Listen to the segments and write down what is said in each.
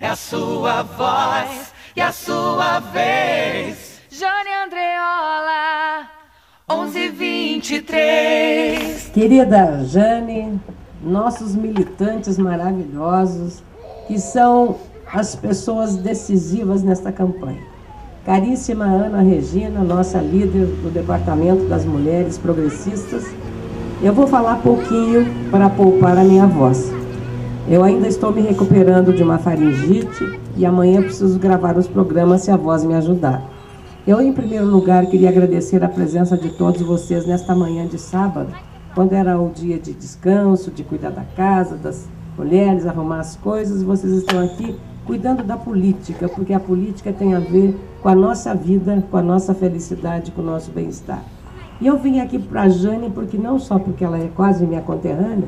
é a sua voz e a sua vez. Jane Andreola, 11:23. Querida Jane, nossos militantes maravilhosos, que são as pessoas decisivas nesta campanha. Caríssima Ana Regina, nossa líder do Departamento das Mulheres Progressistas, eu vou falar pouquinho para poupar a minha voz. Eu ainda estou me recuperando de uma faringite e amanhã preciso gravar os programas se a voz me ajudar. Eu, em primeiro lugar, queria agradecer a presença de todos vocês nesta manhã de sábado, quando era o dia de descanso, de cuidar da casa, das mulheres, arrumar as coisas. Vocês estão aqui cuidando da política, porque a política tem a ver com a nossa vida, com a nossa felicidade, com o nosso bem-estar. E eu vim aqui para a Jane, porque não só porque ela é quase minha conterrânea,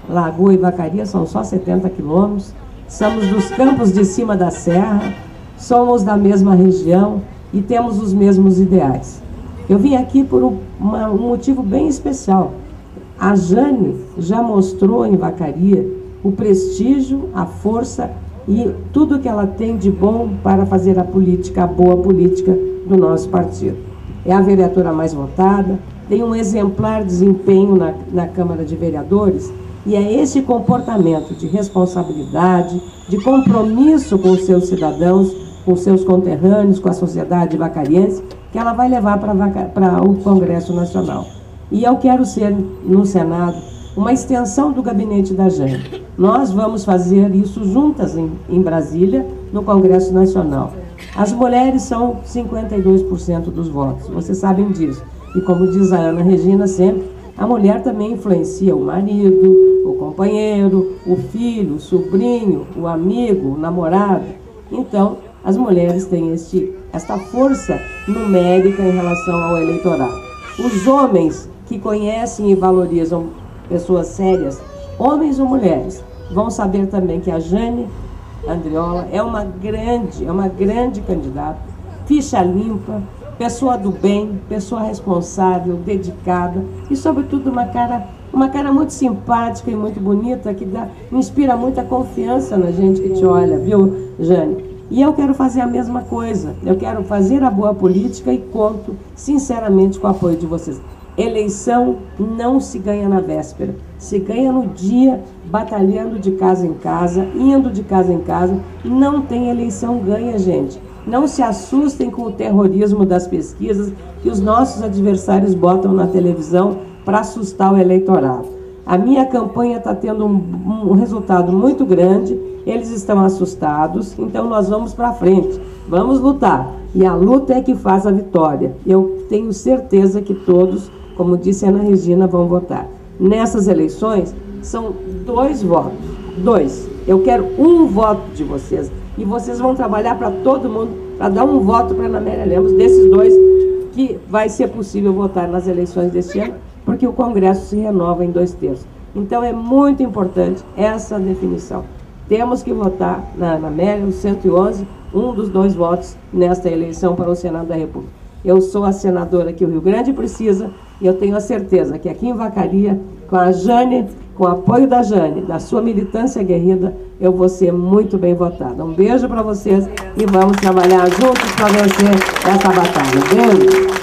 Lagoa e Vacaria são só 70 quilômetros, somos dos campos de cima da serra, somos da mesma região e temos os mesmos ideais. Eu vim aqui por um motivo bem especial. A Jane já mostrou em Vacaria o prestígio, a força e tudo que ela tem de bom para fazer a política, a boa política do nosso partido. É a vereadora mais votada, tem um exemplar desempenho na Câmara de Vereadores, e é esse comportamento de responsabilidade, de compromisso com os seus cidadãos, com seus conterrâneos, com a sociedade vacariense, que ela vai levar para o Congresso Nacional. E eu quero ser, no Senado, uma extensão do gabinete da Jane. Nós vamos fazer isso juntas em Brasília, no Congresso Nacional. As mulheres são 52% dos votos, vocês sabem disso. E como diz a Ana Regina sempre, a mulher também influencia o marido, o companheiro, o filho, o sobrinho, o amigo, o namorado. Então, as mulheres têm esta força numérica em relação ao eleitorado. Os homens que conhecem e valorizam pessoas sérias, homens ou mulheres, vão saber também que a Jane Andreola é uma grande candidata, ficha limpa, pessoa do bem, pessoa responsável, dedicada e, sobretudo, uma cara muito simpática e muito bonita, que inspira muita confiança na gente que te olha, viu, Jane? E eu quero fazer a mesma coisa, eu quero fazer a boa política e conto, sinceramente, com o apoio de vocês. Eleição não se ganha na véspera, se ganha no dia, batalhando de casa em casa, indo de casa em casa. Não tem eleição ganha, gente. Não se assustem com o terrorismo das pesquisas que os nossos adversários botam na televisão para assustar o eleitorado. A minha campanha está tendo um resultado muito grande, eles estão assustados, então nós vamos para frente, vamos lutar. E a luta é que faz a vitória. Eu tenho certeza que todos, como disse a Ana Regina, vão votar. Nessas eleições, são 2 votos. 2. Eu quero 1 voto de vocês. E vocês vão trabalhar para todo mundo, para dar 1 voto para a Ana Amélia Lemos, desses 2, que vai ser possível votar nas eleições deste ano, porque o Congresso se renova em 2/3. Então é muito importante essa definição. Temos que votar na Ana Amélia, o 111, 1 dos 2 votos nesta eleição para o Senado da República. Eu sou a senadora que o Rio Grande precisa e eu tenho a certeza que aqui em Vacaria, com a Jane, com o apoio da Jane, da sua militância aguerrida, eu vou ser muito bem votada. Um beijo para vocês e vamos trabalhar juntos para vencer essa batalha. Beijo!